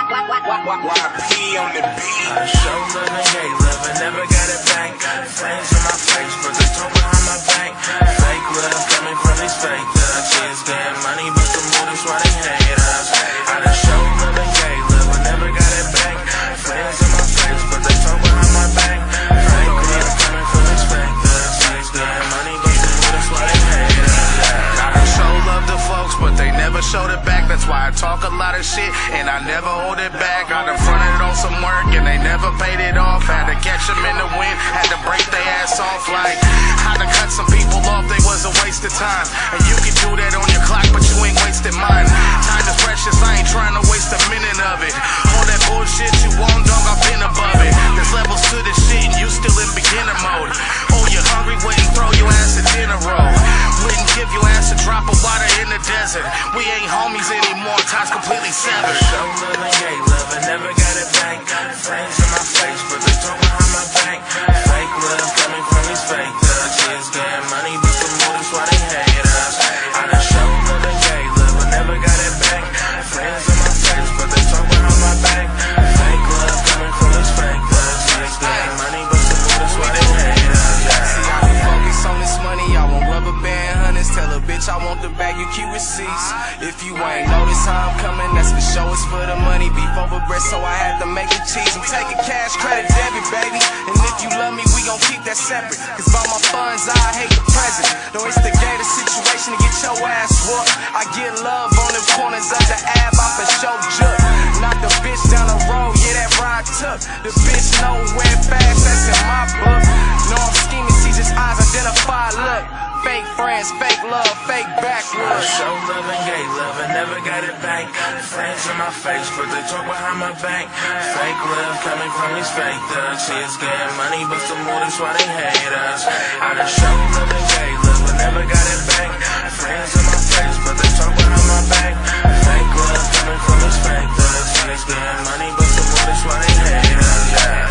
YP on the beat. I show love and hate love, I never got it back. Flames in my face, but they talk behind my back. Fake love coming from these fake thugs. She's getting money, but the motives why they hate us. I done show love and hate love, I never got it back. Flames in my face, but they talk behind my back. Fake love coming from these fake thugs. She's getting money, but the motives why they hate us. I done show love to folks, but they never showed it back. That's why I talk a lot of shit, and I never hold it back. I done fronted on some work, and they never paid it off. Had to catch them in the wind, had to break their ass off. Like, I done cut some people off, they was a waste of time. And you can do that on your clock, but you ain't wasting mine. Time is precious, I ain't trying to waste a minute of it. All that bullshit you want, dog, I've been above it. There's levels to this shit, and you still in beginner mode. Oh, you're hungry, wouldn't throw your ass a dinner roll. Wouldn't give your ass a drop of water in the desert. We ain't homies anymore, ties completely severed. Show love and hate love, I never got it back. Flames in my face, but they talk behind my back. Fake love coming from these fake thugs. She's getting money, but the motives why they hate us. I done show love and hate love, I never got it back. Flames in my face, but they talk behind my back. Fake love coming from these fake thugs. She's getting money, but the motives why they hate us. See, I be focused on this money, I want rubber band hunters. Tell a bitch I want the bag, you keep receipts. If you ain't notice how I'm coming, that's for show, it's for the money. Beef over bread, so I had to make the cheese. I'm taking cash, credit, debit, baby. And if you love me, we gon' keep that separate. Cause by my funds, I hate the present. Don't instigate a situation to get your ass whooped. I get love on the corners of the ab, I for show jerk. Knock the bitch down the road, yeah, that ride took. The bitch nowhere fast, that's in my book. No, I'm scheming, see just eyes identify, look. Fake friends, fake love, fake backwards. I show love and hate love, I never got it back. Flames in my face, but they talk behind my back. Fake love coming from these fake thugs. She's getting money, but the motives why they hate us. I done show love and hate love, I never got it back. Flames in my face, but they talk behind my back. Fake love coming from these fake thugs. She's getting money, but the motives why they hate us. Yeah.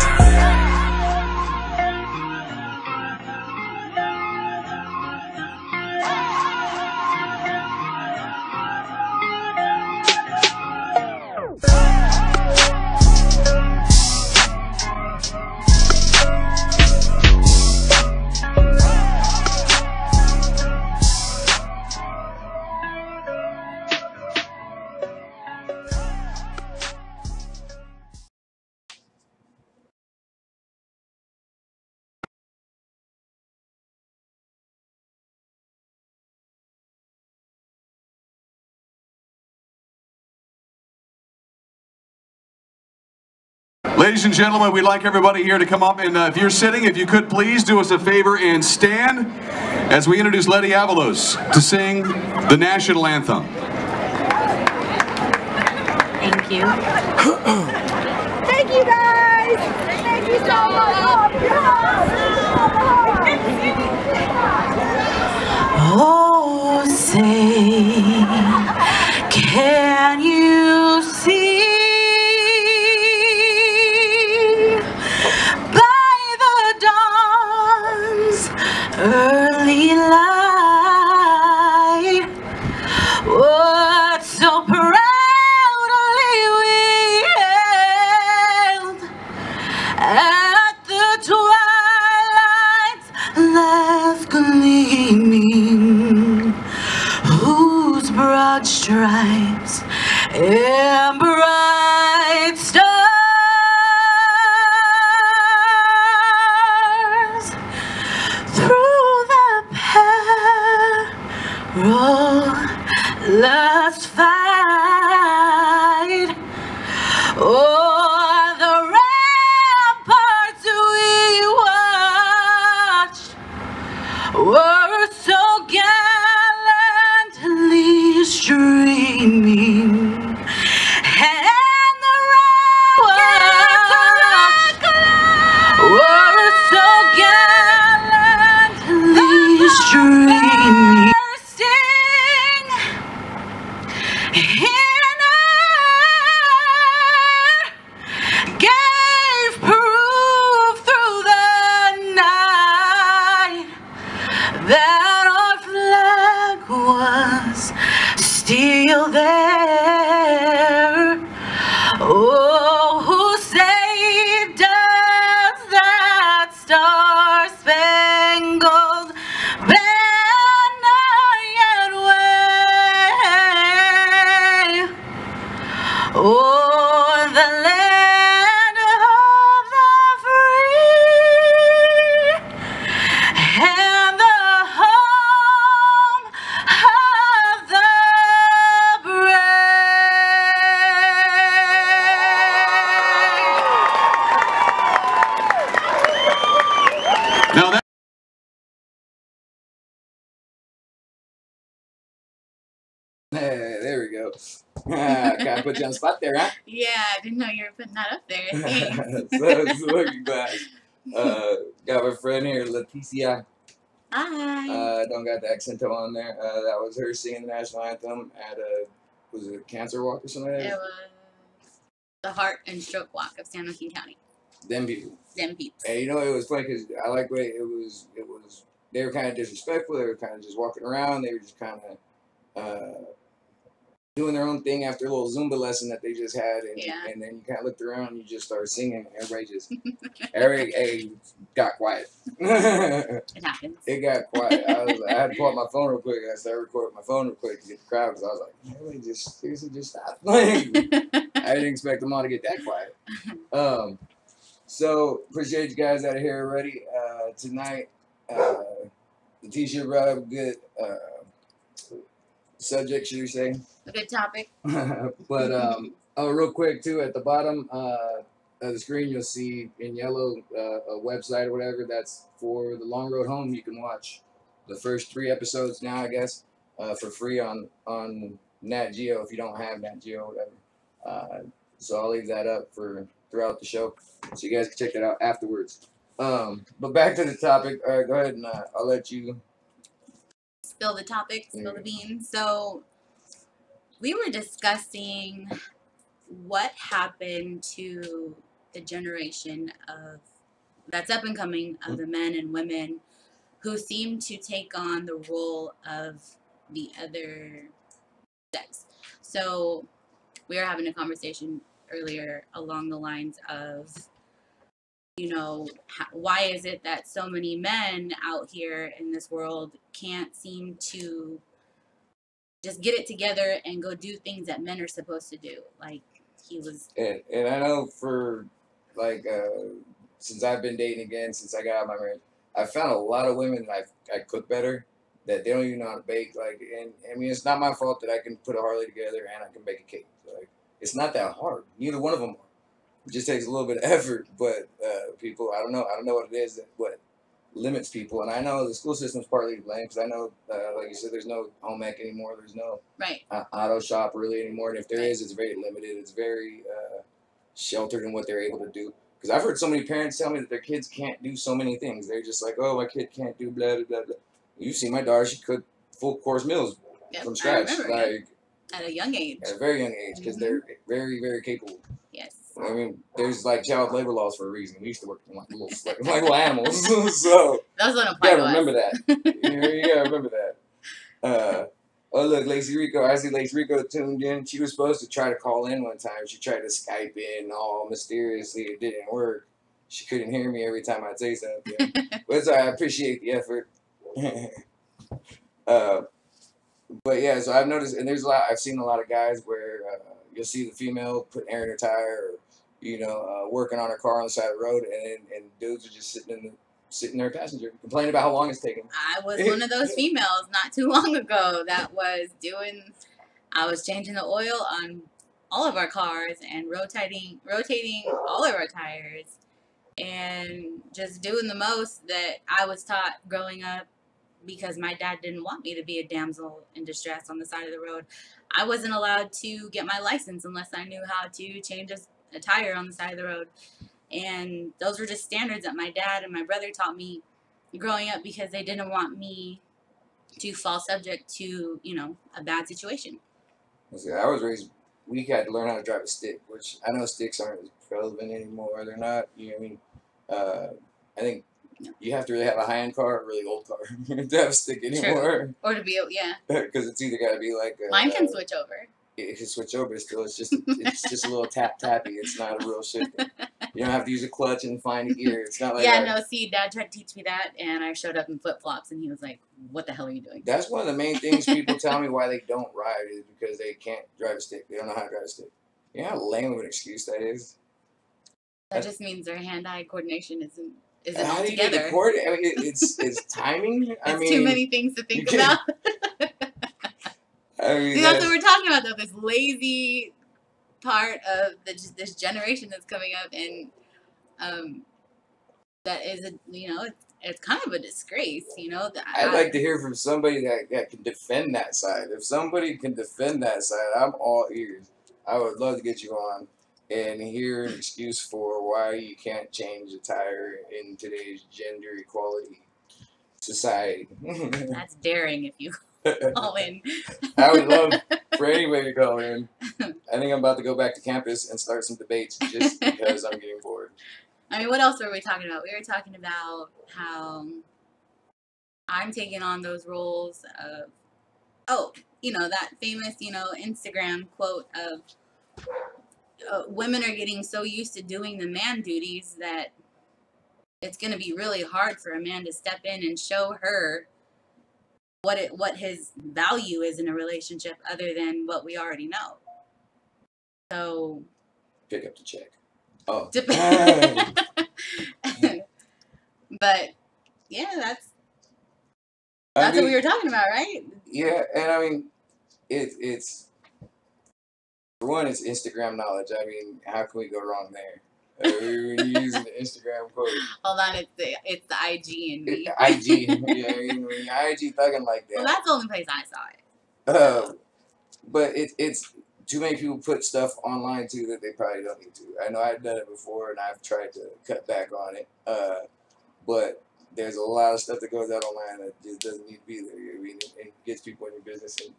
Ladies and gentlemen, we'd like everybody here to come up, and if you're sitting, if you could please do us a favor and stand as we introduce Letty Avalos to sing the national anthem. Thank you. Thank you guys! Thank you so much! Oh, say, can you see by the dawn's early light what so proudly we hailed at the twilight's last gleaming, whose broad stripes and bright stars through the perilous fight o'er the ramparts we watched were so gallantly streaming. Gotta put you on the spot there, huh? Yeah, I didn't know you were putting that up there. Thanks. So it's looking glass. Got my friend here, Leticia. Hi. Don't got the accento on there. That was her singing the national anthem at was it a cancer walk or something like that? It was the Heart and Stroke Walk of San Joaquin County. Them people. Them peeps. And you know, it was funny because I like the way it was, they were kind of disrespectful. They were kind of just walking around. They were just kind of doing their own thing after a little Zumba lesson that they just had. And, Yeah. and then you kind of looked around and you just started singing. Everybody just, everybody got quiet. It happens. It got quiet. I had to pull out my phone real quick. I started recording my phone real quick to get the crowd because I was like, everybody just, seriously, just stop. Like, I didn't expect them all to get that quiet. So, appreciate you guys out of here already. Tonight, the t-shirt brought up a good subject, should we say? A good topic. But, oh, real quick, too, at the bottom of the screen, you'll see in yellow a website or whatever. That's for the Long Road Home. You can watch the first 3 episodes now, I guess, for free on Nat Geo if you don't have Nat Geo or whatever. So I'll leave that up for throughout the show, so you guys can check that out afterwards. But back to the topic. All right, go ahead and I'll let you Spill the topic, spill the beans. So we were discussing what happened to the generation of that's up and coming of the men and women who seem to take on the role of the other sex. So we were having a conversation earlier along the lines of, you know, why is it that so many men out here in this world can't seem to just get it together and go do things that men are supposed to do? Like, he was... And I know for, like, since I've been dating again, since I got out of my marriage, I found a lot of women that I cook better, that they don't even know how to bake. Like, and I mean, it's not my fault that I can put a Harley together and I can bake a cake. Like, it's not that hard. Neither one of them are. It just takes a little bit of effort, but people, I don't know what it is what limits people. And I know the school system's partly to blame, because I know, like you said, there's no home ec anymore. There's no auto shop really anymore. And if there is, it's very limited. It's very sheltered in what they're able to do. Because I've heard so many parents tell me that their kids can't do so many things. They're just like, oh, my kid can't do blah, blah, blah, blah. You see my daughter, she cooked full course meals from scratch. Like, at a young age. At a very young age, because they're very, very capable. Yes. I mean, there's like child labor laws for a reason. We used to work like little animals, so those don't you apply gotta remember that. You gotta remember that. Oh look, Lacey Rico. I see Lacey Rico tuned in. She was supposed to try to call in one time. She tried to Skype in all mysteriously. It didn't work. She couldn't hear me every time I'd say something. But it's all right. I appreciate the effort. But yeah, so I've noticed, and I've seen a lot of guys where you'll see the female putting air in her tire, or working on her car on the side of the road, and dudes are just sitting there passenger, complaining about how long it's taking. I was one of those females not too long ago that was I was changing the oil on all of our cars and rotating all of our tires, and just doing the most that I was taught growing up, because my dad didn't want me to be a damsel in distress on the side of the road. I wasn't allowed to get my license unless I knew how to change a tire on the side of the road. And those were just standards that my dad and my brother taught me growing up, because they didn't want me to fall subject to, a bad situation. I was raised, we had to learn how to drive a stick, which I know sticks aren't as relevant anymore. They're not, you know what I mean? I think you have to really have a high-end car or a really old car to have a stick anymore. True. Or to be, yeah. Because it's either got to be like mine can switch over. It can switch over still. It's just a little tappy. It's not a real shifter. You don't have to use a clutch and find a gear. It's not like Dad tried to teach me that, and I showed up in flip-flops, and he was like, what the hell are you doing? That's one of the main things people tell me why they don't ride, is because they can't drive a stick. They don't know how to drive a stick. You know how lame of an excuse that is? That just means their hand-eye coordination isn't how all do you get together. the coordinate? I mean, it's timing. I mean, too many things to think about. I mean, see, that's what we're talking about, though. This lazy part of this generation that's coming up, and that is, it's kind of a disgrace, you know. I'd like to hear from somebody that can defend that side. If somebody can defend that side, I'm all ears. I would love to get you on and hear an excuse for why you can't change a tire in today's gender equality society. That's daring if you call in. I would love for anybody to call in. I think I'm about to go back to campus and start some debates just because I'm getting bored. I mean, what else were we talking about? We were talking about how I'm taking on those roles of, oh, you know, that famous, you know, Instagram quote of women are getting so used to doing the man duties that it's going to be really hard for a man to step in and show her what his value is in a relationship other than what we already know. So pick up the check. Oh. But yeah, that's what we were talking about, right? Yeah, and I mean, it's for one, it's Instagram knowledge. I mean, how can we go wrong there? When you're using the Instagram quote. Hold on, it's the IG in me. IG, yeah, you know, IG thugging like that. Well, that's the only place I saw it. But it's too many people put stuff online too that they probably don't need to. I know I've done it before and I've tried to cut back on it. But there's a lot of stuff that goes out online that just doesn't need to be there. I mean, it gets people in your business, and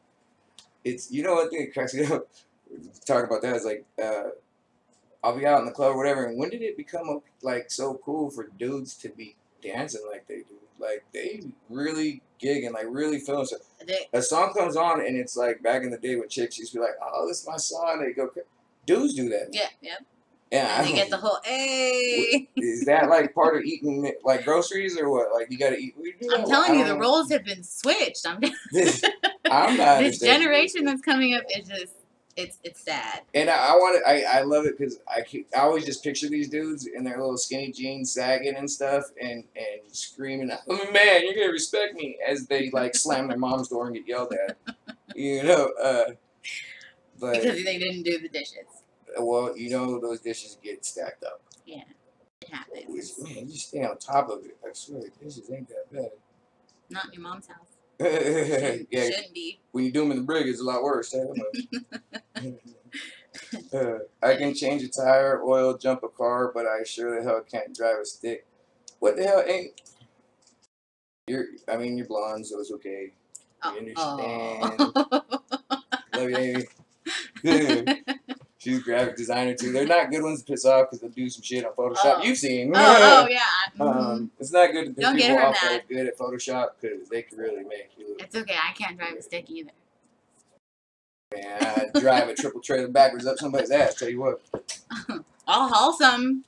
it's, you know, what thing that cracks me up. Talking about that is like, I'll be out in the club or whatever, and when did it become like so cool for dudes to be dancing like they do? Like they really gig and like really feeling stuff. A song comes on and it's like back in the day with chicks used to be like, oh, this is my song. They go, dudes do that. Yeah, yeah. Yeah, and they get the whole, hey. Is that like part of eating like groceries or what? Like you gotta eat. I'm telling you, the roles have been switched. I'm not. This generation that's coming up is just, it's sad. And I love it because I always just picture these dudes in their little skinny jeans sagging and stuff and screaming, oh, man, you're gonna respect me, as they like slam their mom's door and get yelled at. You know, but because they didn't do the dishes. Well, you know, those dishes get stacked up. Yeah, it happens. Man, you stay on top of it. I swear, dishes ain't that bad. Not in your mom's house. Yeah, shouldn't be. When you do them in the brig, it's a lot worse. I can change a tire, oil, jump a car, but I sure the hell can't drive a stick. What the hell ain't? I mean, you're blonde, so it's okay. You understand. Love you, Amy. She's a graphic designer too. They're not good ones to piss off because they'll do some shit on Photoshop. You've seen. Oh yeah. It's not good to piss people off that are good at Photoshop because they can really make you look. It's okay. I can't drive a stick either. Man, I drive a triple trailer backwards up somebody's ass. Tell you what. I'll haul some.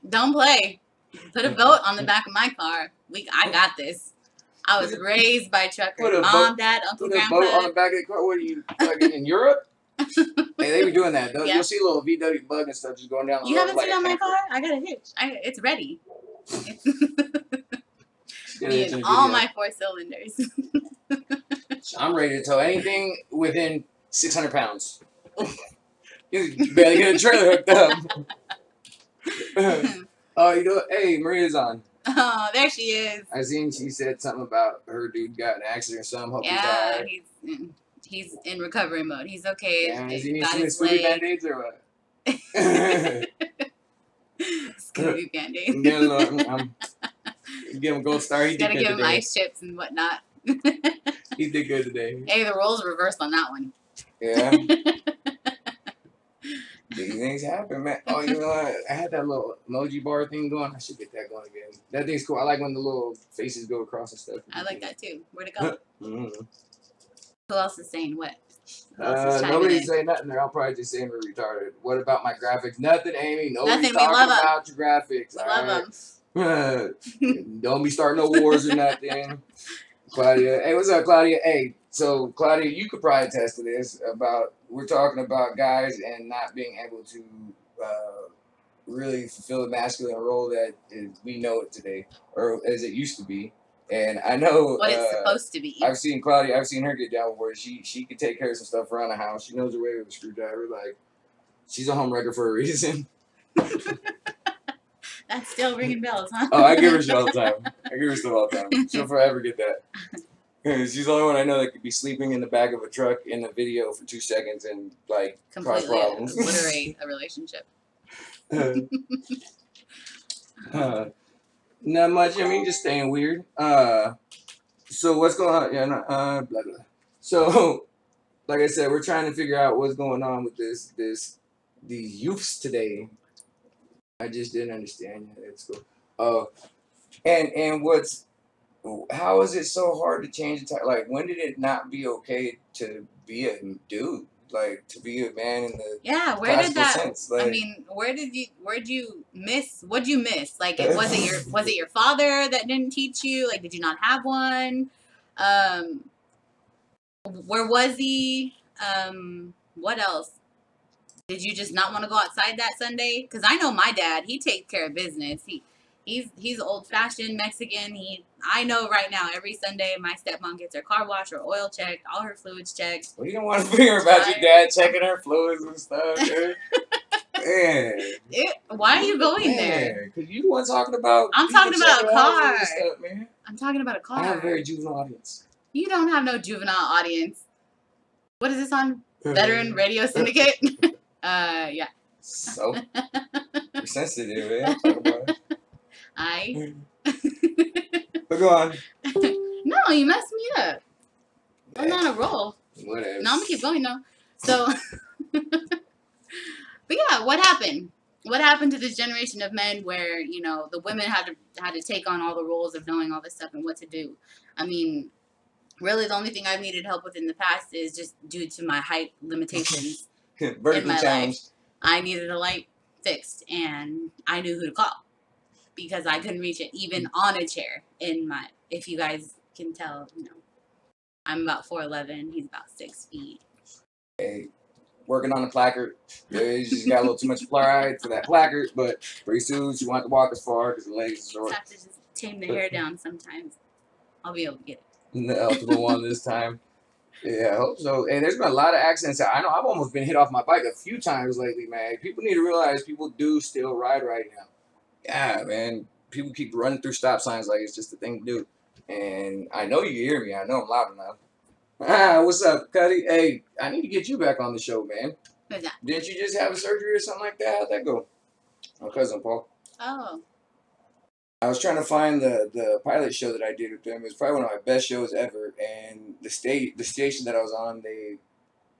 Don't play. Put a boat on the back of my car. I got this. I was raised by truckers. Mom, dad, uncle, grandpa. Put a boat on the back of the car. What are you, like in Europe? Hey, they were doing that. Yeah. You'll see a little VW bug and stuff just going down the road. You haven't seen on my car? I got a hitch. It's ready. In all my 4 cylinders. I'm ready to tow anything within 600 pounds. You better get a trailer hooked up. Oh, you know, hey, Maria's on. Oh, there she is. I seen she said something about her dude got in an accident or something. Hope yeah, he's in recovery mode. He's okay. Yeah, is he need some Scooby Band-Aids or what? Scooby Band-Aids. Give him a gold star. He gotta give him ice chips and whatnot. He did good today. Hey, the roles reversed on that one. Yeah. These things happen, man. Oh, you know what? I had that little emoji bar thing going. I should get that going again. That thing's cool. I like when the little faces go across and stuff. I like that too. Where'd it go? Mm-hmm. Who else is saying what? Nobody's saying nothing there. I'm probably just saying we're retarded. What about my graphics? Nothing, Amy. Nobody's talking about your graphics. We love them. Don't be starting no wars or nothing. Claudia. Hey, what's up, Claudia? Hey, so Claudia, you could probably attest to this about, we're talking about guys and not being able to really fulfill the masculine role that we know it today, or as it used to be. And I know what it's supposed to be. I've seen Claudia. I've seen her get down where she can take care of some stuff around the house. She knows her way with a screwdriver. Like, she's a homewrecker for a reason. That's still ringing bells, huh? Oh, I give her shit all the time. I give her stuff all the time. She'll forever get that. She's the only one I know that could be sleeping in the back of a truck in a video for 2 seconds and like cause Completely problems. obliterate a relationship. Not much. I mean, just staying weird. So what's going on? Yeah, blah blah. So, like I said, we're trying to figure out what's going on with these youths today. I just didn't understand. Yeah, it's cool. And how is it so hard to change the time? Like, when did it not be okay to be a dude? Like, to be a man in the where did that sense? Like, I mean, what'd you miss? What'd you miss? Like, was it your father that didn't teach you? Like, did you not have one? Where was he? What else? Did you just not want to go outside that Sunday? Because I know my dad, he takes care of business. He's old-fashioned Mexican. I know right now, every Sunday, my stepmom gets her car washed, her oil checked, all her fluids checked. Well, you don't want to hear about your dad checking her fluids and stuff, dude. Man. Why are you going there? Because you the one talking about... I'm talking about a car. Stuff, man. I'm talking about a car. I have a very juvenile audience. You don't have no juvenile audience. What is this on? Veteran Radio Syndicate? Yeah. So, you're sensitive, man. Talk about it. But go on. No, you messed me up. I'm on a roll. Whatever. No, I'm gonna keep going though. So, but yeah, what happened? What happened to this generation of men where, you know, the women had to take on all the roles of knowing all this stuff and what to do? I mean, really, the only thing I've needed help with in the past is just due to my height limitations in my life. I needed a light fixed, and I knew who to call because I couldn't reach it even on a chair. If you guys can tell, you know, I'm about 4'11", he's about 6 feet. Hey, working on the placard. You just got a little too much pride for that placard, but pretty soon you want to walk as far because the legs are short. Just have to just tame the hair down sometimes. I'll be able to get it. The ultimate one this time. Yeah, I hope so. And there's been a lot of accidents. I know I've almost been hit off my bike a few times lately, man. People need to realize people do still ride right now. Yeah, man. People keep running through stop signs like it's just a thing to do. And I know you hear me. I know I'm loud enough. What's up, Cuddy? Hey, I need to get you back on the show, man. Who's that? Didn't you just have a surgery or something like that? How'd that go? My cousin, Paul. Oh. I was trying to find the pilot show that I did with them. It was probably one of my best shows ever. And the station that I was on, they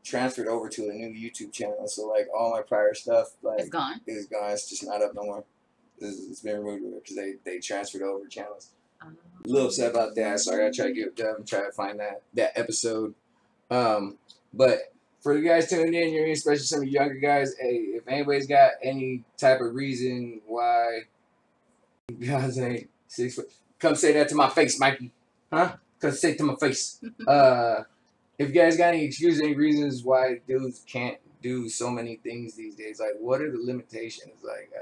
transferred over to a new YouTube channel. So like all my prior stuff, like It's gone. It's gone. It's just not up no more. It's been removed because they transferred over channels. A little upset about that. Sorry, I tried to get with them and try to find that episode. But for you guys tuning in, you're especially some of you younger guys. Hey, if anybody's got any type of reason why. Guys ain't 6 foot. Come say that to my face, Mikey. Huh? Come say it to my face. If you guys got any excuses, any reasons why dudes can't do so many things these days, like what are the limitations? Like,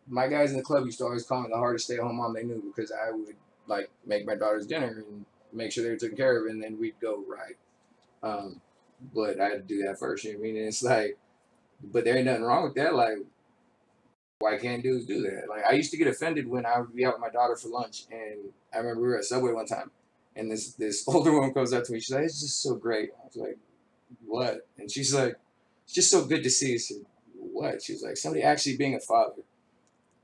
my guys in the club used to always call me the hardest stay-at-home mom they knew because I would like make my daughter's dinner and make sure they were taken care of, and then we'd go ride. But I had to do that first. You know what I mean? And it's like, but there ain't nothing wrong with that. Like, why can't dudes do that? Like, I used to get offended when I would be out with my daughter for lunch, and I remember we were at Subway one time, and this older woman comes up to me. She's like, "It's just so great." I was like, "What?" And she's like, "It's just so good to see." I said, "What?" She was like, "Somebody actually being a father."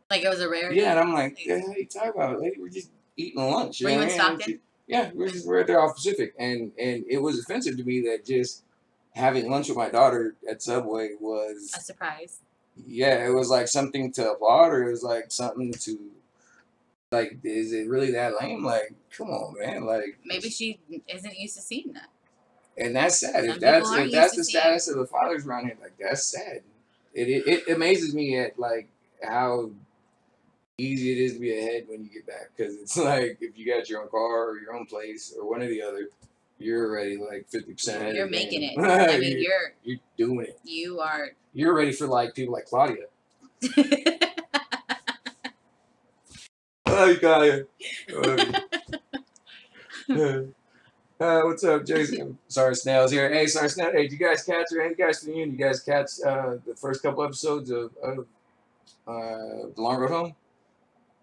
Like it was a rarity? Yeah, and I'm like, "Yeah, how you talking about, lady? We're just eating lunch." Were you in Stockton? Yeah, we're right there off Pacific, and it was offensive to me that just having lunch with my daughter at Subway was a surprise. Yeah, it was like something to applaud, or it was like something to, like, is it really that lame? Like, come on, man. Like, maybe she isn't used to seeing that. And that's sad. Some If that's the seeing status of the fathers around here, like, that's sad. It amazes me at like how easy it is to be ahead when you get back, because it's like if you got your own car or your own place or one or the other, you're already like 50% ahead. You're making it. I mean, you're doing it. You're ready for like people like Claudia. Oh, Claudia. What's up, Jason? Sorry, Snail's here. Hey, Sorry, Snail. Hey, did you guys catch, or any guys from you? You guys catch the first couple episodes of The Long Road Home?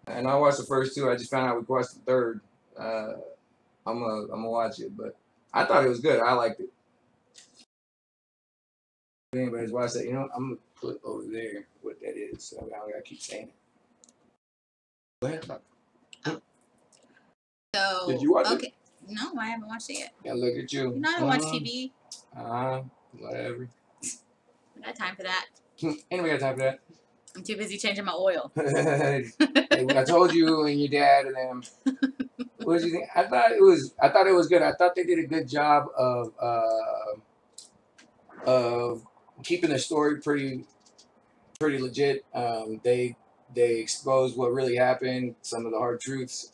And I watched the first two. I just found out we watched the third. I'm gonna watch it, but I thought it was good. I liked it. If anybody's watched that, I'm gonna put over there what that is. So I don't gotta keep saying it. Go ahead. So Did you watch it? No, I haven't watched it yet. Yeah, look at you. You know, I don't watch TV. Whatever. I got time for that. Anybody got time for that? I'm too busy changing my oil. Hey, I told you and your dad and them. What did you think? I thought it was good. I thought they did a good job of keeping the story pretty legit. They exposed what really happened, some of the hard truths.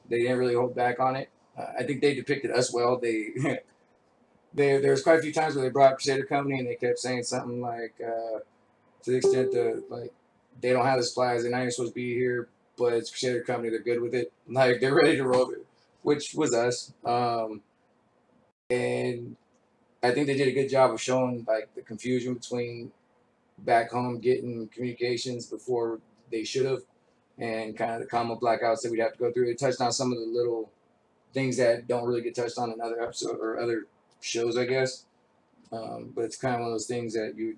They didn't really hold back on it. I think they depicted us well. There was quite a few times where they brought Crusader Company and they kept saying something like, to the extent that like they don't have the supplies, they're not even supposed to be here, but it's Crusader Company, they're good with it. Like they're ready to roll it, which was us. And I think they did a good job of showing like the confusion between back home getting communications before they should have, and kind of the common blackouts that we'd have to go through. It touched on some of the little things that don't really get touched on in other episodes or other shows, I guess. But it's kind of one of those things that you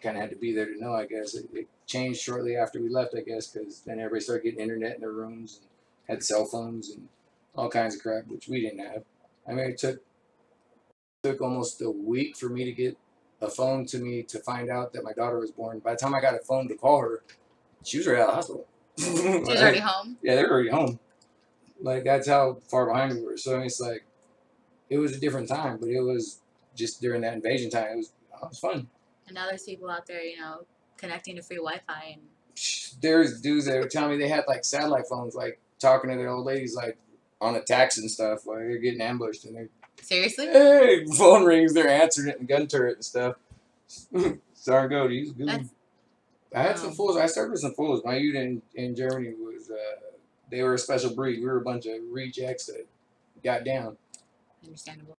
kind of had to be there to know, I guess. It changed shortly after we left, I guess, because then everybody started getting internet in their rooms and had cell phones and all kinds of crap, which we didn't have. I mean, it took almost a week for me to get a phone to me to find out that my daughter was born. By the time I got a phone to call her, she was already out of the hospital. She was already home? Yeah, they were already home. Like, that's how far behind we were. So it's like, it was a different time, but it was just during that invasion time. It was fun. And now there's people out there, connecting to free Wi-Fi. And there's dudes that were telling me they had, like, satellite phones, like, talking to their old ladies, like, on attacks and stuff. Like, they're getting ambushed. And they're, seriously? hey, phone rings, they're answering it in gun turret and stuff. Sorry, go. He's good. I had some fools. I served with some fools. My unit in Germany was, they were a special breed. We were a bunch of rejects that got down. Understandable.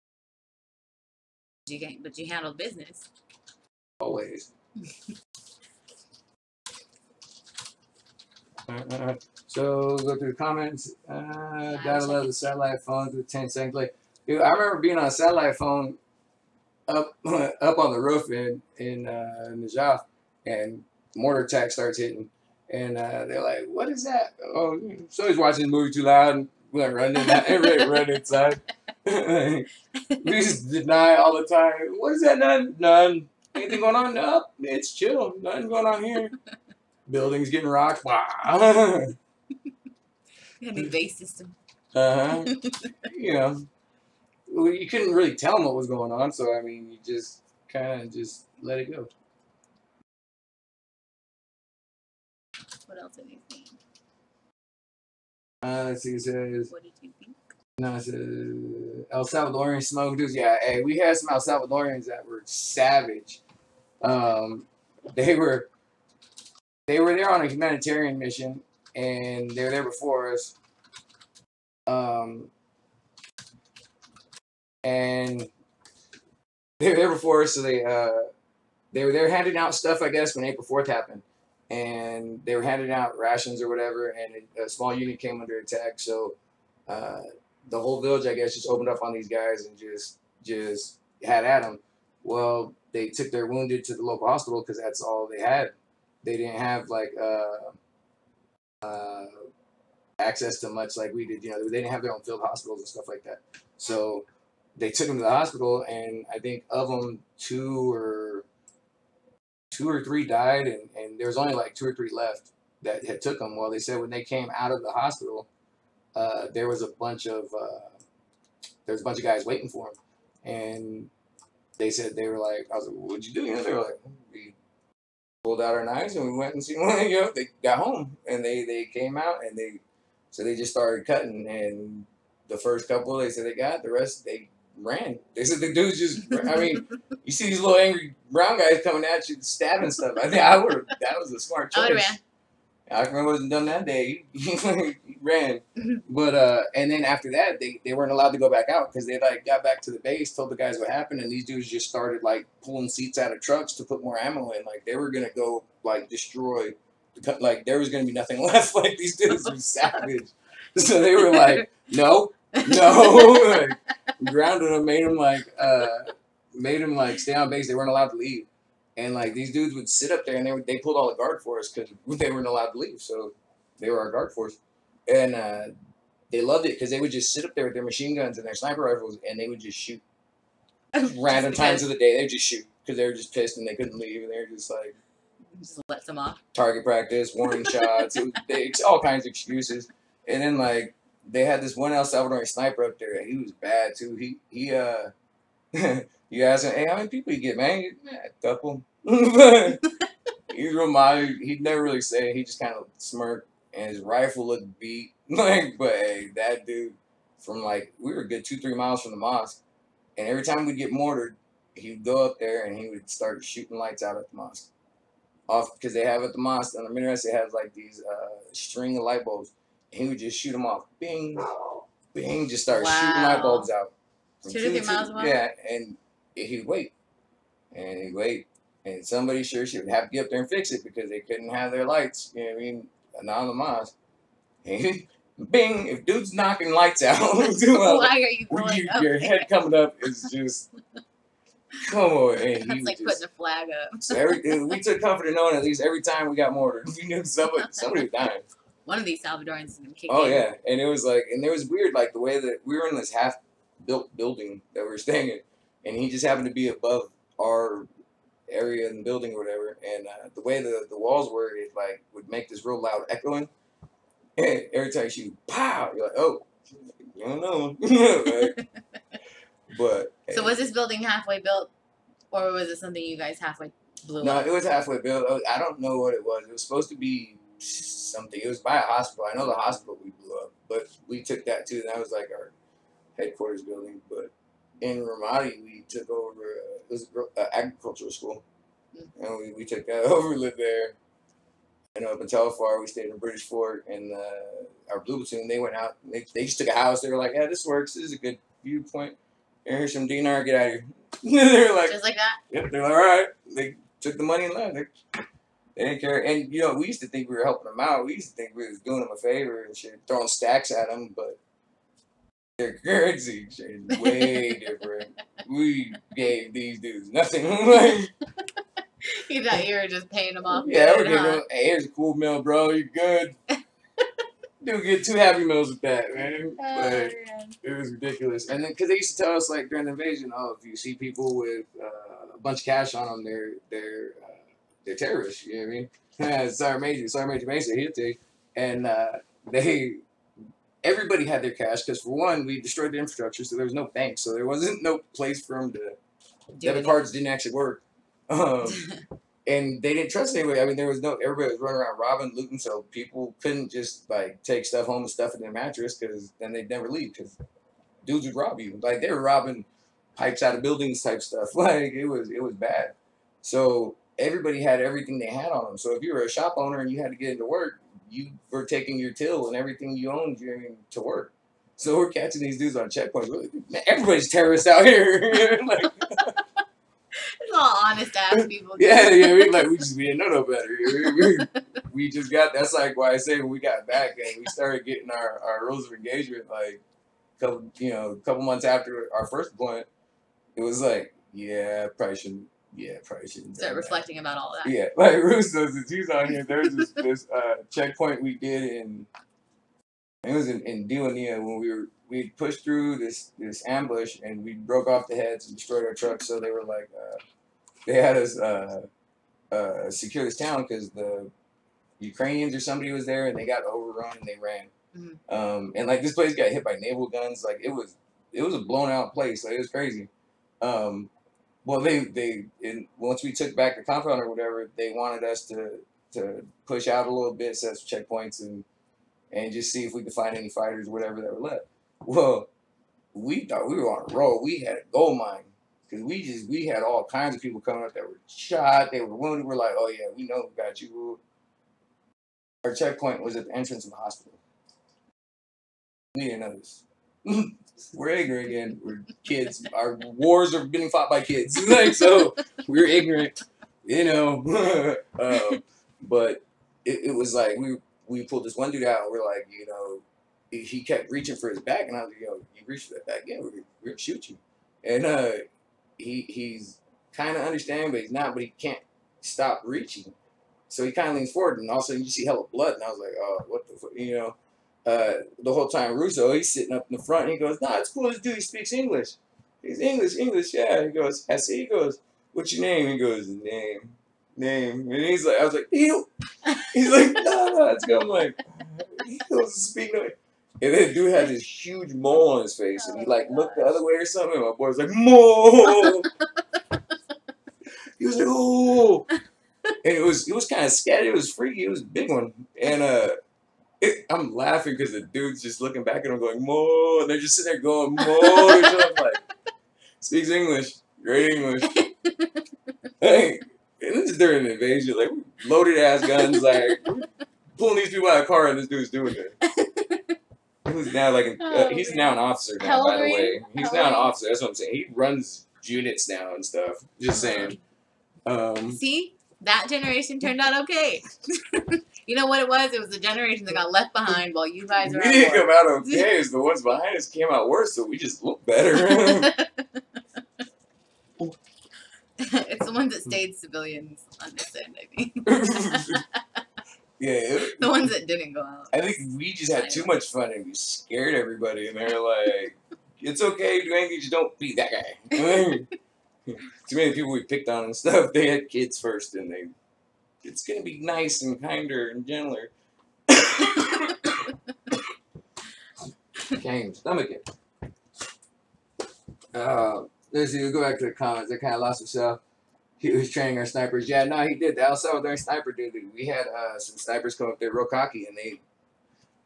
But you handled business. Always. So go through the comments. Gotta love the satellite phones with 10-second play. Dude, I remember being on a satellite phone up on the roof in Najaf, and mortar attack starts hitting, and they're like, "What is that?" Oh, so he's watching the movie too loud, and we like run inside. We just deny all the time. What is that? None. Anything going on? No, it's chill. Nothing going on here. Buildings getting rocked. Wow. A new base system. Well, you couldn't really tell them what was going on, so I mean, you just kind of just let it go. What else have you seen? Let's see. It says. What did you think? No, it says El Salvadorian smoke dudes. Yeah, hey, we had some El Salvadorians that were savage. They were there on a humanitarian mission, and they were there before us. And they were there before us, so they were there handing out stuff, I guess, when April 4th happened. And they were handing out rations or whatever, and a small unit came under attack. So the whole village, I guess, just opened up on these guys and just had at them. Well, they took their wounded to the local hospital because that's all they had. They didn't have like access to much like we did. They didn't have their own field hospitals and stuff like that. So they took them to the hospital, and I think of them, two or three died, and there was only like 2 or 3 left that had took them. Well, they said when they came out of the hospital, there was a bunch of guys waiting for them, and they said they were like, I was like, what'd you do? They were like, we pulled out our knives and we went and seen one. They got home, and they came out, and they just started cutting, and the first couple they said they got, the rest they ran. They said the dudes just, I mean, you see these little angry brown guys coming at you, stabbing stuff. I think that was a smart choice. I would have ran. Alchemy wasn't done that day. He ran. But, and then after that, they weren't allowed to go back out because they, like, got back to the base, told the guys what happened, and these dudes just started, like, pulling seats out of trucks to put more ammo in. Like, they were going to go, like, destroy like there was gonna be nothing left. Like these dudes were savage. So they were like, no, like, grounded them, made them like stay on base. They weren't allowed to leave, and like these dudes would sit up there and they pulled all the guard for us because they weren't allowed to leave. So they were our guard force, and they loved it because they would just sit up there with their machine guns and their sniper rifles, and they would just shoot random times of the day. They would just shoot because they were just pissed and they couldn't leave, and they were just like. Just let them off. Target practice, warning shots, all kinds of excuses. And then like they had this one El Salvadorian sniper up there, and he was bad too. He you ask him, hey, how many people you get, man? A couple. He's real mild. He'd never really say it. He just kind of smirked, and his rifle looked beat. Like, but hey, that dude from like we were a good 2-3 miles from the mosque, and every time we'd get mortared, he'd go up there and he would start shooting lights out at the mosque. Off because they have at the mosque on the minarets they have like these string of light bulbs. And he would just shoot them off, bing, bing, just start shooting light bulbs out. 2 to 3 miles away. Yeah, and he'd wait, and somebody sure she would have to get up there and fix it because they couldn't have their lights. You know what I mean? Not on the mosque. And bing, if dude's knocking lights out, why are you going up your head coming up is just. Come on, and that's like putting a flag up. So we took comfort in knowing at least every time we got mortared, we knew somebody was dying. One of these Salvadorians is gonna kick. Oh in. yeah, and it was like, and it was weird, like the way that we were in this half-built building that we were staying in, and he just happened to be above our area in the building or whatever, and the way the walls were, it like would make this real loud echoing. And every time you shoot, pow, you're like, oh, you don't know. Like, but so was this building halfway built, or was it something you guys halfway blew no, up? it was halfway built. I don't know what it was. It was supposed to be something. It was by a hospital. I know the hospital we blew up, but we took that too. That was like our headquarters building. But in Ramadi, we took over. It was an agricultural school, and we took that over. We lived there. And up in Telfar, we stayed in British Fort, and our blue platoon, they went out. They just took a house. They were like, yeah, this works. This is a good viewpoint. Here's some dinar, get out of here. They're like, just like that? Yep, they're like, all right. They took the money and left. They didn't care. And, you know, we used to think we were helping them out. We used to think we was doing them a favor and shit, throwing stacks at them, but their currency exchange is way different. We gave these dudes nothing. You thought you were just paying them off. Yeah, good, we're giving them, hey, here's a cool meal, bro. You're good. Dude, get 2 Happy Meals with that, man. But it was ridiculous. And then, because they used to tell us, like, during the invasion, oh, if you see people with a bunch of cash on them, they're terrorists. You know what I mean? Sergeant Major Mesa, he'll tell you. And everybody had their cash, because for one, we destroyed the infrastructure, so there was no bank, so there wasn't no place for them to. Debit cards didn't actually work. And they didn't trust anybody. I mean, everybody was running around robbing, looting, so people couldn't just, like, take stuff home and stuff in their mattress, because then they'd never leave, because dudes would rob you. Like, they were robbing pipes out of buildings type stuff. Like, it was bad. So everybody had everything they had on them. So if you were a shop owner and you had to get into work, you were taking your till and everything you owned to work. So we're catching these dudes on checkpoints. Man, everybody's terrorists out here. Like, it's all honest ass people. Yeah, we didn't know no better. We just got, that's like why I say when we got back and we started getting our rules of engagement, like, a couple months after our first deployment, it was like, probably shouldn't. Start reflecting about all that. Yeah, like Russo's, since he's on here, there's this checkpoint we did it was in Diwania when we pushed through this ambush and we broke off the heads and destroyed our trucks. So they were like, they had us secure this town because the Ukrainians or somebody was there and they got overrun and they ran. Mm-hmm. And like this place got hit by naval guns. Like it was a blown out place. Like it was crazy. Well, once we took back the compound or whatever, they wanted us to push out a little bit, set some checkpoints, and just see if we could find any fighters or whatever that were left. Well, we thought we were on a roll. We had a gold mine because we had all kinds of people coming up that were shot, they were wounded. We're like, oh yeah, we know we got you. Our checkpoint was at the entrance of the hospital. We didn't know this. We're ignorant again. We're kids. Our wars are being fought by kids. Like, so we're ignorant, but it was like we pulled this one dude out, and we're like, you know, he kept reaching for his back, and I was like, yo, you reach for that back, yeah, we're gonna shoot you. And he's kind of understanding, but he's not, but he can't stop reaching. So he kind of leans forward, and all of a sudden you see hella blood, and I was like, oh, what the fuck, you know. The whole time Russo, he's sitting up in the front, and he goes, nah, it's cool, this dude, he speaks English. He's English, yeah. He goes, I see, he goes, what's your name? He goes, name. And he's like, I was like, ew. He's like, no, it's good. I'm like, he goes to speak no. And then the dude had this huge mole on his face, and he like looked the other way or something, and my boy was like, mole. He was like, oh. And it was kind of scary, it was freaky, it was a big one. And I'm laughing because the dude's just looking back at him going, Mo, and they're just sitting there going, Mo. And I'm like, speaks English, great English. Hey, and this is during the invasion, like, loaded ass guns, like, pulling these people out of the car, and this dude's doing it. He's now like, he's now an officer now, by the way. He's now an officer, that's what I'm saying. He runs units now and stuff, just saying. See? That generation turned out okay. You know what it was? It was the generation that got left behind while you guys were We didn't come out okay. The ones behind us came out worse, so we just look better. It's the ones that stayed civilians understand, I think. Yeah. The ones that didn't go out. I think we just had too much fun and we scared everybody, and they're like, it's okay, do anything, just don't be that guy. Too many people we picked on and stuff, they had kids first, and it's gonna be nice and kinder and gentler. Can't even stomach it. Let's see, we'll go back to the comments. I kind of lost himself. He was training our snipers. Yeah, no, he did. The El Salvadoran sniper did it. We had some snipers come up there real cocky, and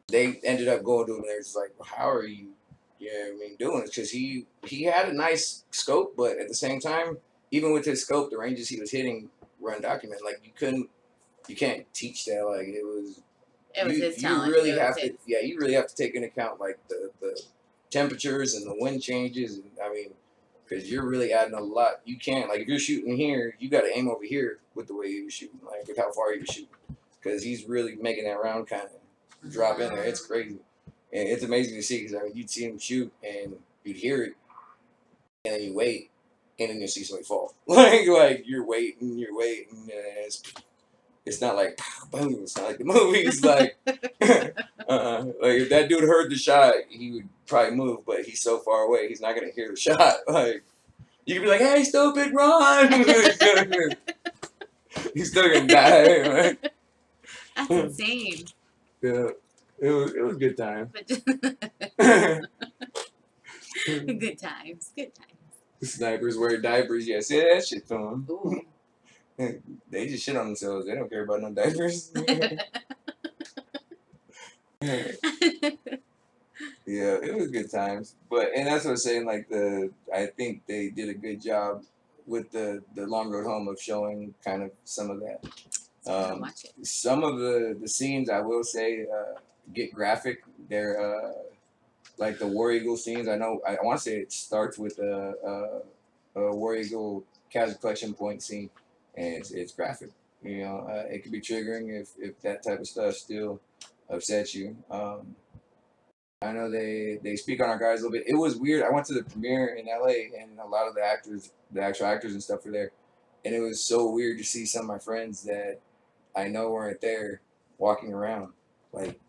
they ended up going to him, and they're just like, well, how are you? Yeah, I mean, doing it because he had a nice scope, but at the same time, even with his scope, the ranges he was hitting were undocumented. Like you can't teach that. Like it was his talent. You really have to, yeah, you really have to take into account like the temperatures and the wind changes. And I mean, because you're really adding a lot. You can't, like if you're shooting here, you got to aim over here with the way he was shooting, like with how far he was shooting, because he's really making that round kind of drop in there. It's crazy. And it's amazing to see because I mean, you'd see him shoot and you'd hear it, and then you wait, and then you see somebody fall. like you're waiting, and it's not like boom. It's not like the movies. Like, like if that dude heard the shot, he would probably move, but he's so far away, he's not gonna hear the shot. Like you could be like, "Hey, stupid, run!" He's still gonna die. Right? That's insane. Yeah. It was good time. Good times. The snipers wear diapers. Yeah, see that shit to them. Ooh. They just shit on themselves. They don't care about no diapers. Yeah, it was good times. And that's what I'm saying. Like I think they did a good job with the Long Road Home of showing kind of some of that. Some of the scenes I will say. Get graphic. They're like the War Eagle scenes. I know. I want to say it starts with a War Eagle casual collection point scene, and it's graphic. You know, it could be triggering if that type of stuff still upsets you. I know they speak on our guys a little bit. It was weird. I went to the premiere in LA, and a lot of the actual actors and stuff were there, and it was so weird to see some of my friends that I know weren't there walking around like.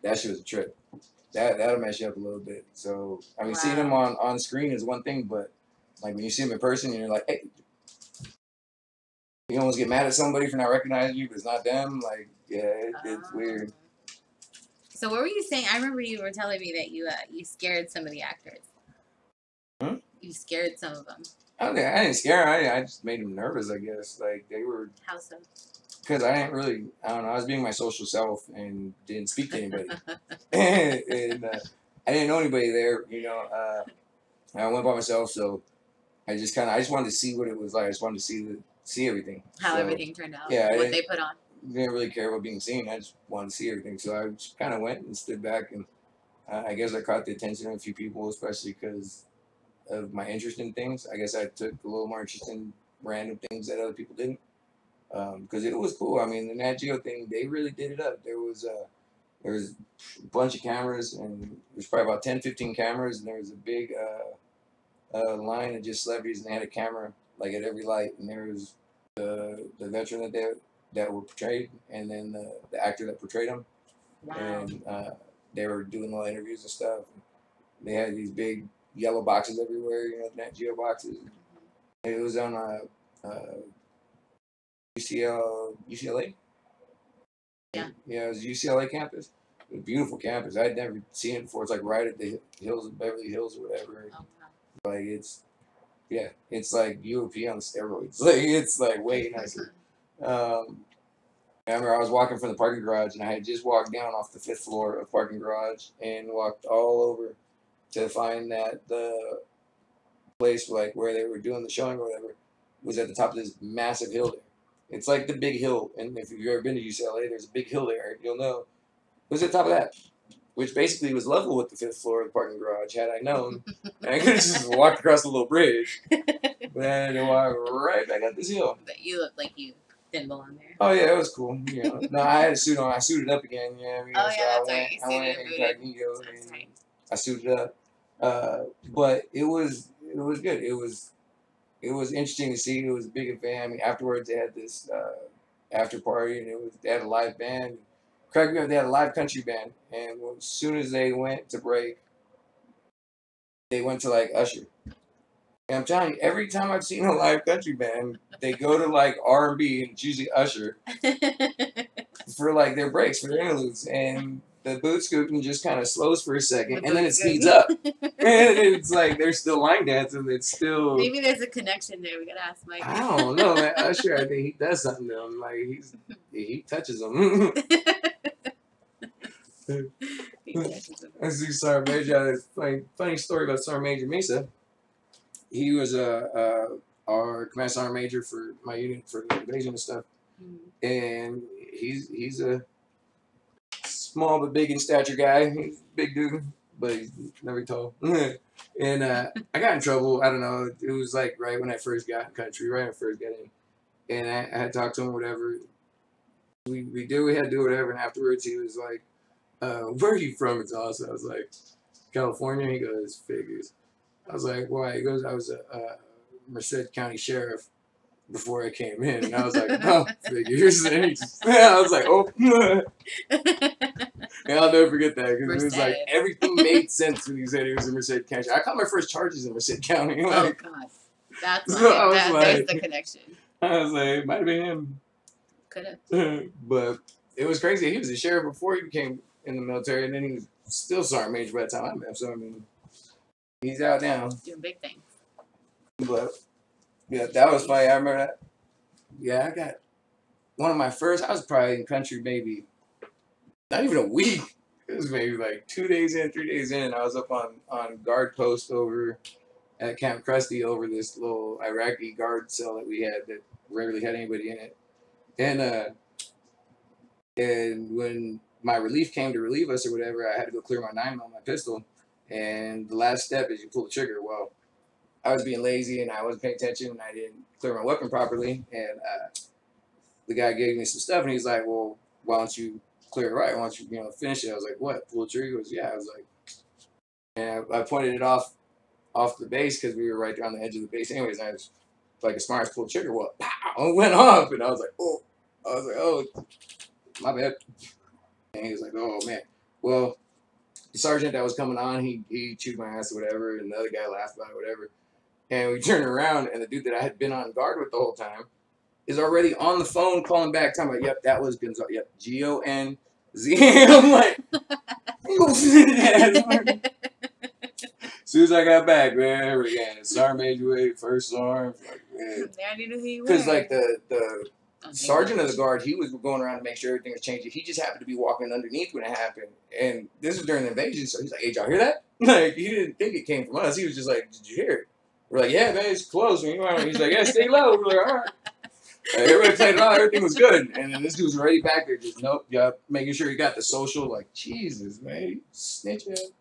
That shit was a trip. That'll mess you up a little bit. So I mean, seeing them on screen is one thing, but like when you see them in person, you're like, hey, you almost get mad at somebody for not recognizing you, but it's not them. Like, yeah, it's weird. So what were you saying? I remember you were telling me that you scared some of the actors. Hmm? You scared some of them. I didn't scare them. I just made them nervous, I guess. Like they were. How so? Because I didn't really, I don't know, I was being my social self and didn't speak to anybody. and I didn't know anybody there, you know. I went by myself, so I just wanted to see what it was like. I just wanted to see everything. How everything turned out. Yeah. What they put on. Didn't really care about being seen. I just wanted to see everything. So I just kind of went and stood back, and I guess I caught the attention of a few people, especially because of my interest in things. I guess I took a little more interest in random things that other people didn't. because it was cool. I mean, the Nat Geo thing, they really did it up. There was a bunch of cameras, and there's probably about 10, 15 cameras, and there was a big line of just celebrities, and they had a camera like at every light, and there was the veteran that were portrayed, and then the actor that portrayed him. Wow. And they were doing all the interviews and stuff. They had these big yellow boxes everywhere, you know, Nat Geo boxes. It was on UCLA. Yeah. Yeah, it was UCLA campus. It was a beautiful campus. I'd never seen it before. It's like right at the hills of Beverly Hills or whatever. Oh, wow. Like it's like UOP on steroids. Like it's like way nicer. I remember I was walking from the parking garage, and I had just walked down off the 5th floor of parking garage and walked all over to find that the place like where they were doing the showing or whatever was at the top of this massive hill there. It's like the big hill, and if you've ever been to UCLA, there's a big hill there. You'll know it was at the top of that, which basically was level with the 5th floor of the parking garage. Had I known, I could have just walked across the little bridge, but I had to walk right back up this hill. But you look like you didn't belong there. Oh yeah, it was cool. You know, no, I had a suit on. I suited up again. Yeah, you know, Oh, yeah, that's right. You I went suited in and incognito, That's and right. I suited up. But it was good. It was interesting to see. It was a big event. I mean, afterwards they had this after party, and they had a live band. Craig, they had a live country band, and as soon as they went to break, they went to like Usher. And I'm telling you, every time I've seen a live country band, they go to like R&B, and it's usually Usher for like their breaks, for their interludes, and the boot scooting just kind of slows for a second, and then it speeds up. And it's like they're still line dancing. It's still Maybe there's a connection there. We gotta ask Mike. I don't know, man. Usher, I think he does something to them. Like he touches them. He touches them. I see Sergeant Major. Funny story about Sergeant Major Mesa. He was our command sergeant major for my unit for the invasion and stuff, and he's a small but big in stature guy. He's a big dude, but he's never tall. And I got in trouble. I don't know. It was like right when I first got in country, right when I first got in, and I had talked to him, whatever. We had to do whatever, and afterwards he was like, "Where are you from?" It's awesome. I was like, "California." He goes, "Figures." I was like, "Why?" He goes, "I was a Merced County sheriff before I came in." And I was like, "Oh, figures." And I was like, "Oh." And I'll never forget that because it was like everything made sense when he said he was in Merced County. I caught my first charges in Merced County. Like, oh God, that's so why. like, There's the connection. I was like, it might have been him. Could have. But it was crazy. He was a sheriff before he became in the military, and then he was still sergeant major by the time I met him. So I mean, he's out now. Doing big things. But yeah, that was funny. I remember that. Yeah, I got one of my first. I was probably in country maybe not even a week. It was maybe like 2 days in, 3 days in. I was up on guard post over at Camp Krusty over this little Iraqi guard cell that we had that rarely had anybody in it. And when my relief came to relieve us or whatever, I had to go clear my 9mm, my pistol. And the last step is you pull the trigger. Well, I was being lazy and I wasn't paying attention and I didn't clear my weapon properly. And the guy gave me some stuff and he's like, "Well, why don't you clear it right? Why don't you, finish it?" I was like, "What? Pull the trigger?" He goes, "Yeah." I was like, and I pointed it off the base because we were right there on the edge of the base anyways. And I was like, as smart as pull the trigger. Well, pow, it went off. And I was like, "Oh." I was like, "Oh, my bad." And he was like, "Oh, man." Well, the sergeant that was coming on, he chewed my ass or whatever, and the other guy laughed about it, whatever. And we turned around, and the dude that I had been on guard with the whole time is already on the phone calling back, talking about, "Yep, that was Gonzo. Yep, G-O-N-Z." I'm like, as soon as I got back, man, again, Sergeant Major Wade, first sergeant, like, man. They already knew who you were. Because, like, the sergeant of the guard, he was going around to make sure everything was changing. He just happened to be walking underneath when it happened. And this was during the invasion, so he's like, "Hey, did y'all hear that?" Like, he didn't think it came from us. He was just like, "Did you hear it?" We're like, "Yeah, man, it's close." He's like, "Yeah, stay low." We're like, "All right." Everybody played it all. Everything was good. And then this dude's already back there just, "Nope, yep," making sure he got the social. Like, Jesus, man, you snitch it.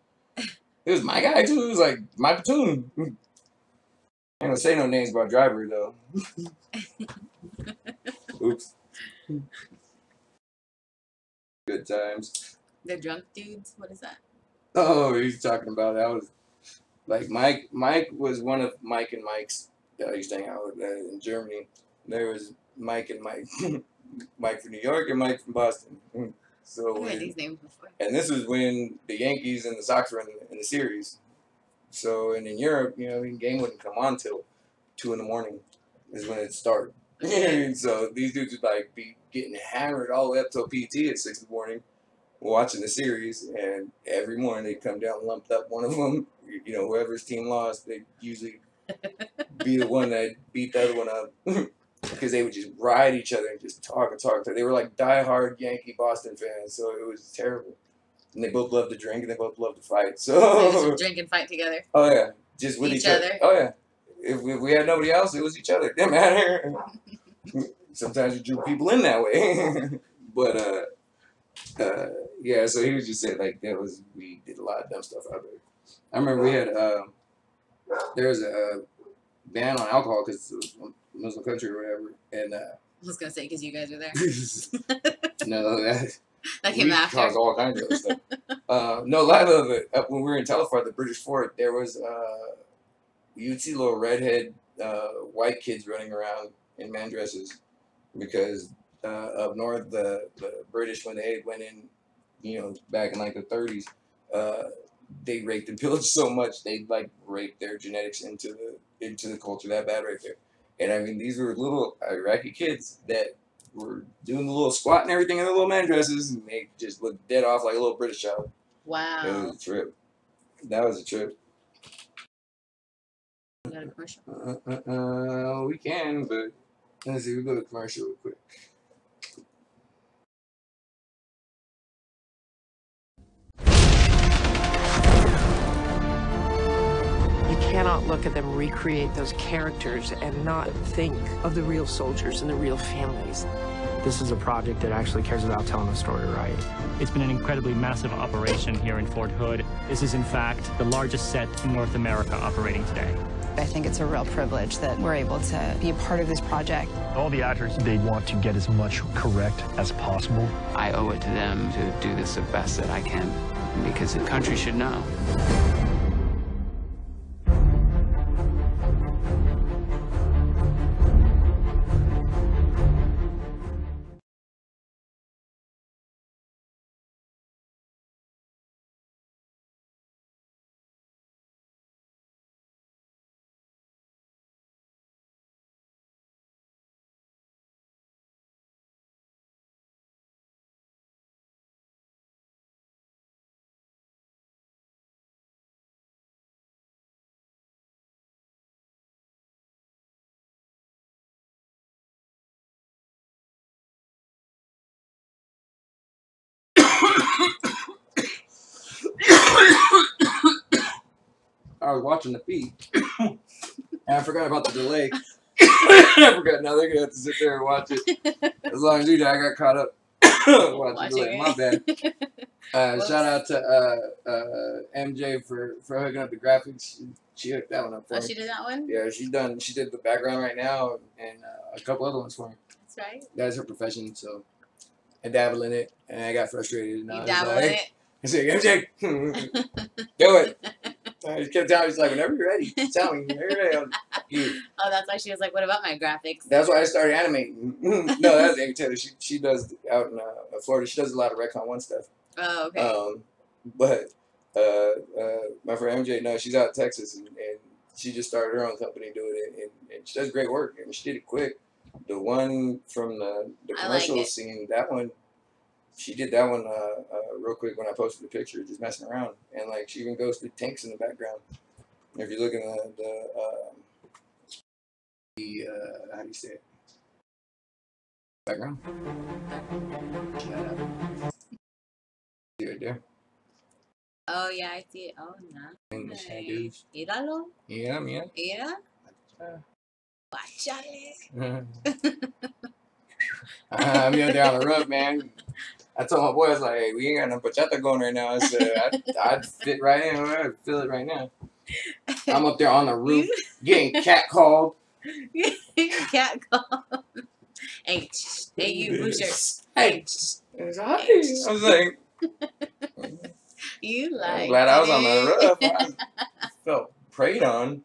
It was my guy, too. It was like my platoon. I ain't gonna say no names about driver, though. Oops. Good times. The drunk dudes? What is that? Oh, he's talking about that was like Mike. Mike was one of Mike and Mike's that I used to hang out with in Germany. There was Mike and Mike, Mike from New York and Mike from Boston. So I've heard these names before. and this was when the Yankees and the Sox were in the series. So and in Europe, you know, the game wouldn't come on till 2 in the morning is when it started. So these dudes would like be getting hammered all the way up till PT at 6 in the morning, watching the series, and every morning they'd come down lumped up one of them. You know, whoever's team lost, they'd usually be the one that beat the other one up. Because they would just ride each other and just talk and talk. They were like diehard Yankee Boston fans, so it was terrible. And they both loved to drink and they both loved to fight. So They just drink and fight together. Oh yeah, just with each other. Oh yeah, if we had nobody else, it was each other. It didn't matter. Sometimes we drew people in that way, but yeah. So he was just saying like we did a lot of dumb stuff out there. I remember we had there was a ban on alcohol because it was a Muslim country or whatever, and I was gonna say because you guys were there. no, that came after. Caused all kinds of stuff. No, a lot of it when we were in Telford, the British fort, there was you'd see little redhead white kids running around in man dresses because up north the British when they went in, you know, back in like the 30s, they raped and pillaged so much they like raped their genetics into the culture that bad right there. And I mean these were little Iraqi kids that were doing the little squat and everything in the little man dresses, and they just looked dead off like a little British child. Wow. It was a trip. That was a trip. You got a commercial? We can, but let's see. We go to commercial real quick. You cannot look at them recreate those characters and not think of the real soldiers and the real families. This is a project that actually cares about telling the story right. It's been an incredibly massive operation here in Fort Hood. This is, in fact, the largest set in North America operating today. I think it's a real privilege that we're able to be a part of this project. All the actors, they want to get as much correct as possible. I owe it to them to do this the best that I can, because the country should know. I was watching the feed, and I forgot about the delay. I forgot. Now they're gonna have to sit there and watch it. As long as you did, I got caught up watching the delay. My bad. Shout out to MJ for hooking up the graphics. She hooked that one up for me. Oh, she did that one? Yeah, she did the background right now and a couple other ones for me. That's right. That's her profession, so I dabble in it, and I got frustrated. And You I was dabble like, in it? I said, MJ, do it. I just kept telling her, she's like, whenever you're ready, tell me. Whenever you're ready, Oh, that's why she was like, what about my graphics? That's why I started animating. No, that's Amy Taylor. She does out in Florida. She does a lot of Recon 1 stuff. Oh, okay. But my friend MJ, no, she's out in Texas, and she just started her own company doing it, and she does great work. I mean, she did it quick. The one from the commercial scene, that one, she did that one real quick when I posted the picture, just messing around, and like she even goes through tanks in the background. If you look in the how do you say it? Background. See it right there. Oh, yeah, I see it. Oh, nice. Míralo. Yeah, mira. Mira. Guáchale. I'm there on the rug, man. I told my boy, I was like, hey, we ain't got no bachata going right now. I said, I'd fit right in. I'd feel it right now. I'm up there on the roof getting catcalled. Catcalled. Hey, you, Boucher. Hey, I was like, you like. I'm glad I was on the roof. I felt preyed on.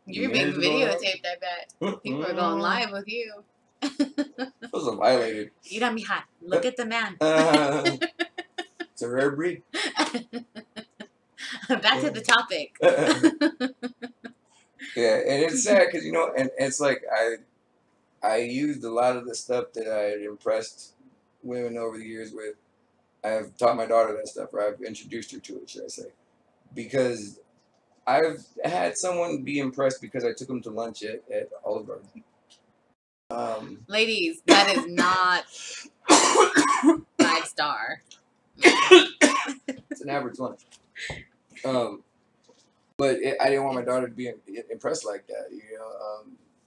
You're being videotaped, I bet. People are going live with you. Those are violated. Mira, mija, look at the man. It's a rare breed. Back to the topic. Yeah, and it's sad because, you know, and it's like I used a lot of the stuff that I had impressed women over the years with. I've taught my daughter that stuff, or I've introduced her to it, should I say. Because I've had someone be impressed because I took them to lunch at Olive Garden. Ladies, that is not 5-star. It's an average lunch. But I didn't want my daughter to be impressed like that. You know,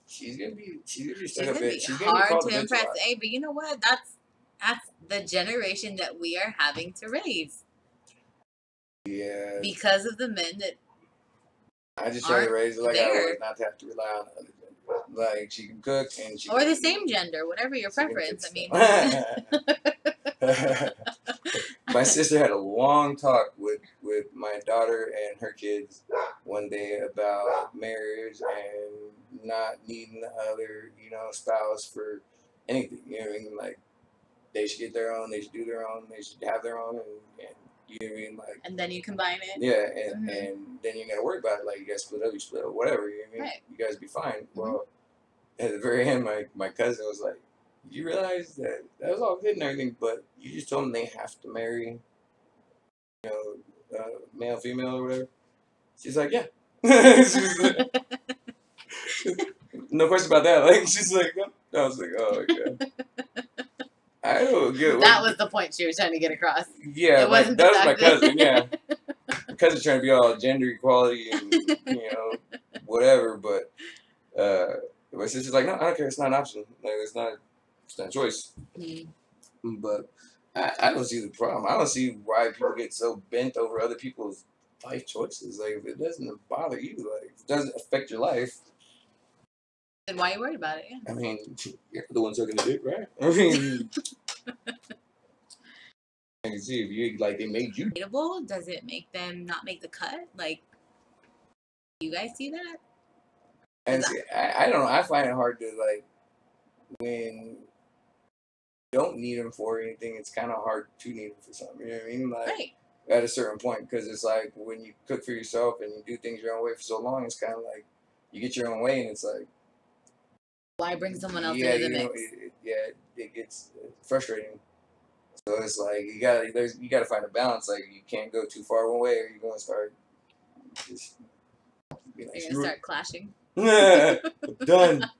she's gonna be stuck up it. She's gonna be hard called to impress. a lot. Hey, but you know what? That's the generation that we are having to raise. Yeah. Because of the men that I just try to raise her like I there. would, not to have to rely on the other gender. Like she can cook and she. Or can the same gender, whatever your preference. I mean. My sister had a long talk with my daughter and her kids one day about marriage and not needing the other, you know, spouse for anything. You know what I mean? Like they should get their own, they should do their own, they should have their own, and you know what I mean? Like. And then you combine it. Yeah, and then you gotta worry about it. Like you guys split up, you split up, whatever. You know what I mean? Right. You guys be fine. Well, at the very end, my cousin was like, "You realize that was all good and everything, but you just told them they have to marry, you know, male, female, or whatever." She's like, "Yeah." She's like, no question about that. Like she's like, no. I was like, "Oh my god." I don't get that was the point she was trying to get across. Yeah, it wasn't that was my cousin. Yeah, my cousin's trying to be all gender equality and you know whatever, but my sister's like, "No, I don't care. It's not an option. Like it's not a choice." But I don't see the problem. I don't see why people get so bent over other people's life choices. Like if it doesn't bother you, like if it doesn't affect your life. Then why are you worried about it? Yeah. I mean, you're the ones sucking the dick, right? I mean, I can see if you like they made you. Does it make them not make the cut? Like, you guys see that? And see, I don't know. I find it hard to like when you don't need them for anything. It's kind of hard to need them for something. You know what I mean? Like at a certain point, because it's like when you cook for yourself and you do things your own way for so long, it's kind of like you get your own way, and it's like. Why bring someone else into the mix? It gets frustrating. So it's like you gotta find a balance. Like you can't go too far one way, or you're gonna start just. You're gonna start clashing. Done.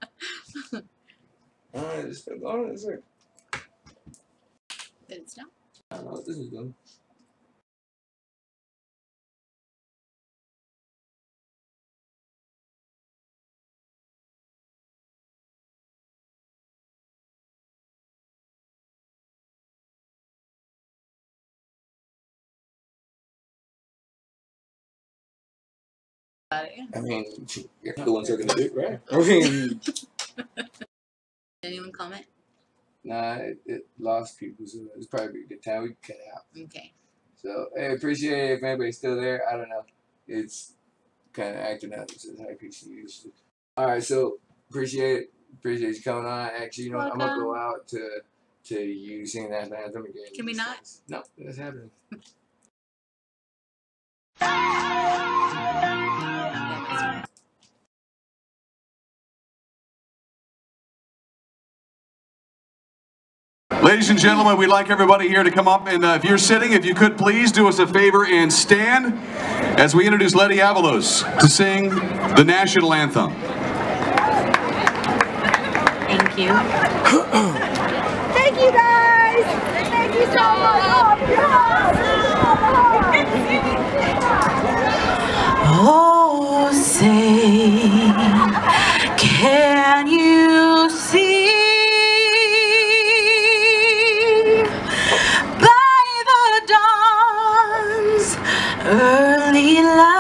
Alright, just go on. It's like. Did it stop? I don't know what this is doing. I mean, you're the ones sucking the dick, right? I mean, anyone comment? Nah, it lost people, so it's probably a good time we cut it out. Okay. So, hey, appreciate it if anybody's still there. I don't know. It's kind of acting out. This is how PC used to. Alright, so appreciate it. Appreciate you coming on. Actually, you know, I'm gonna go out to you singing that anthem again. Can we not? No, that's happening. Ladies and gentlemen, we'd like everybody here to come up, and if you're sitting, if you could please do us a favor and stand as we introduce Letty Avalos to sing the national anthem. Thank you. Thank you guys. Thank you so much. Oh, say, can you see by the dawn's early light